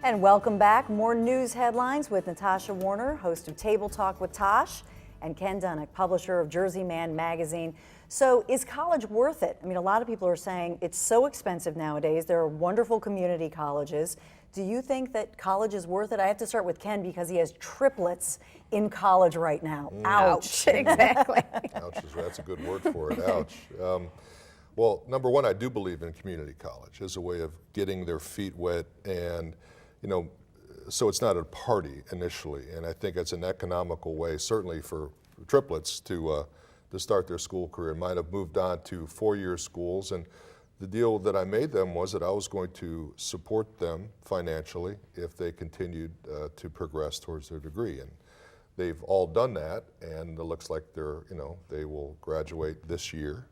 And welcome back. More news headlines with Natasha Warner, host of Table Talk with Tosh, and Ken Dunek, publisher of Jersey Man magazine. So is college worth it? I mean, a lot of people are saying it's so expensive nowadays. There are wonderful community colleges. Do you think that college is worth it? I have to start with Ken because he has triplets in college right now. Ouch. Exactly. Ouch, that's a good word for it, ouch. Well, number one, I do believe in community college as a way of getting their feet wet and, you know, so it's not a party initially. And I think it's an economical way, certainly for triplets to start their school career. Might have moved on to four-year schools, and the deal that I made them was that I was going to support them financially if they continued to progress towards their degree. And they've all done that, and it looks like they're, you know, they will graduate this year.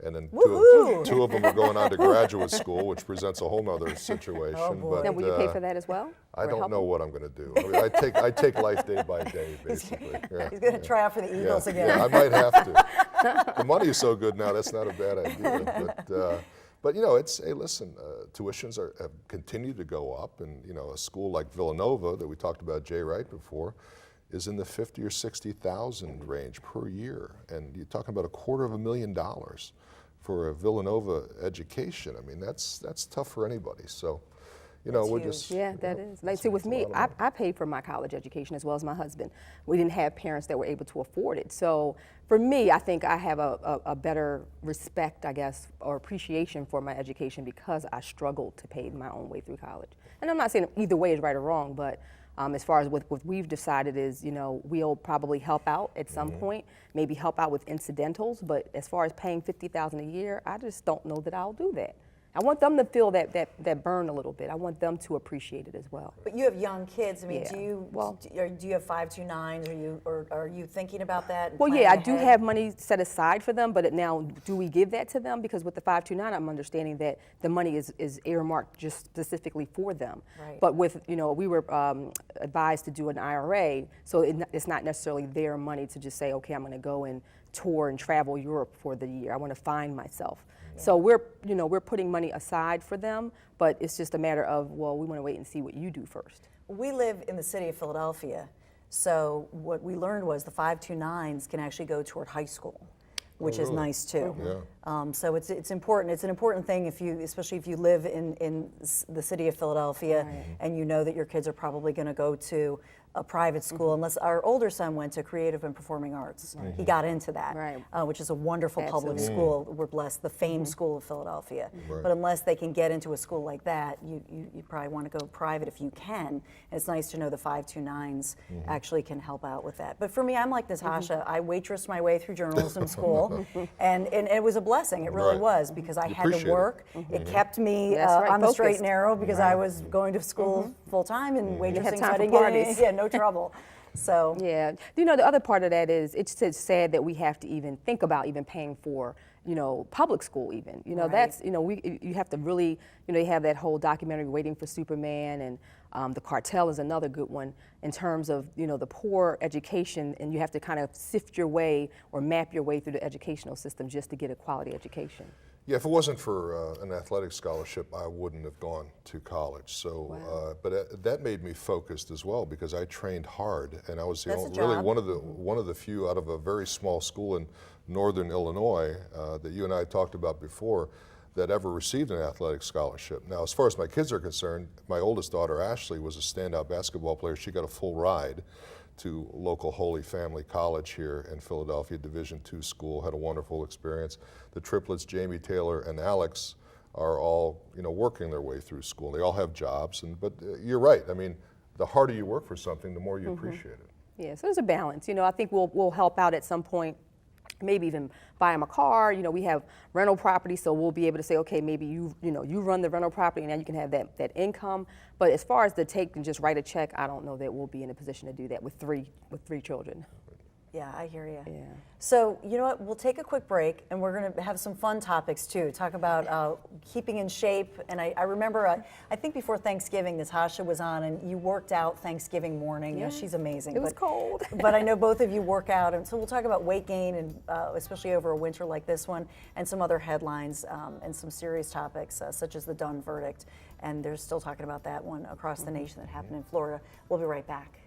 And then two of them are going on to graduate school, which presents a whole nother situation. Oh boy. Now, will you pay for that as well? I don't know what I'm going to do. I mean, I take life day by day, basically. Yeah, He's going to try out for the Eagles again. Yeah, I might have to. The money is so good now, that's not a bad idea. But you know, it's, hey, listen, tuitions have continued to go up, and you know, a school like Villanova that we talked about, Jay Wright, before, is in the 50 or 60,000 range per year, and you're talking about $250,000 for a Villanova education. I mean, that's tough for anybody. So, you know, we're just that is. Like, see, with me, I paid for my college education as well as my husband. We didn't have parents that were able to afford it. So, for me, I think I have a better respect, I guess, or appreciation for my education because I struggled to pay my own way through college. And I'm not saying either way is right or wrong, but as far as what we've decided is, you know, we'll probably help out at some point, maybe help out with incidentals, but as far as paying $50,000 a year, I just don't know that I'll do that. I want them to feel that burn a little bit. I want them to appreciate it as well. But you have young kids. I mean, Yeah. do you have 529s? Are you thinking about that? And Well, yeah, I planning do ahead? have money set aside for them, but now, do we give that to them? Because with the 529, I'm understanding that the money is earmarked just specifically for them. Right. But with, you know, we were advised to do an IRA, so it's not necessarily their money to just say, okay, I'm going to go and tour and travel Europe for the year. I want to find myself. Yeah. So we're putting money aside for them, but it's just a matter of, well, we want to wait and see what you do first. We live in the city of Philadelphia, so what we learned was the 529s can actually go toward high school, which is nice too. Yeah. So it's important. It's an important thing especially if you live in the city of Philadelphia, and you know that your kids are probably going to go to a private school, unless our older son went to Creative and Performing Arts. He got into that, which is a wonderful public school. We're blessed, the famed School of Philadelphia. But unless they can get into a school like that, you probably want to go private if you can. And it's nice to know the 529s actually can help out with that. But for me, I'm like Natasha. I waitressed my way through journalism school, and it was a blessing. It really was, because I had to work. It kept me on the straight and narrow, because I was going to school full time and waitressing, so I didn't get any, no trouble. So yeah, you know, the other part of that is it's sad that we have to even think about even paying for, you know, public school even. You know, that's, you know, you have to really, you know, you have that whole documentary Waiting for Superman, and The Cartel is another good one in terms of, you know, the poor education, and you have to kind of sift your way or map your way through the educational system just to get a quality education. Yeah, if it wasn't for an athletic scholarship, I wouldn't have gone to college. So, but that made me focused as well, because I trained hard, and I was really one of the few out of a very small school in northern Illinois that you and I talked about before that ever received an athletic scholarship. Now, as far as my kids are concerned, my oldest daughter Ashley was a standout basketball player. She got a full ride to local Holy Family College here in Philadelphia, Division II school, had a wonderful experience. The triplets, Jamie, Taylor, and Alex, are all, you know, working their way through school. They all have jobs, but you're right. I mean, the harder you work for something, the more you appreciate it. Yeah, so there's a balance. You know, I think we'll help out at some point, maybe even buy them a car. You know, we have rental property, so we'll be able to say, okay, maybe you run the rental property, and now you can have that income. But as far as to take and just write a check, I don't know that we'll be in a position to do that with three children. Yeah, I hear you. Yeah. So, you know what? We'll take a quick break, and we're going to have some fun topics too. Talk about keeping in shape. And I remember, I think before Thanksgiving, Natasha was on, and you worked out Thanksgiving morning. Yeah. You know, she's amazing. It was cold. But I know both of you work out, and so we'll talk about weight gain, and especially over a winter like this one, and some other headlines and some serious topics such as the Dunn verdict. And they're still talking about that one across the nation that happened in Florida. We'll be right back.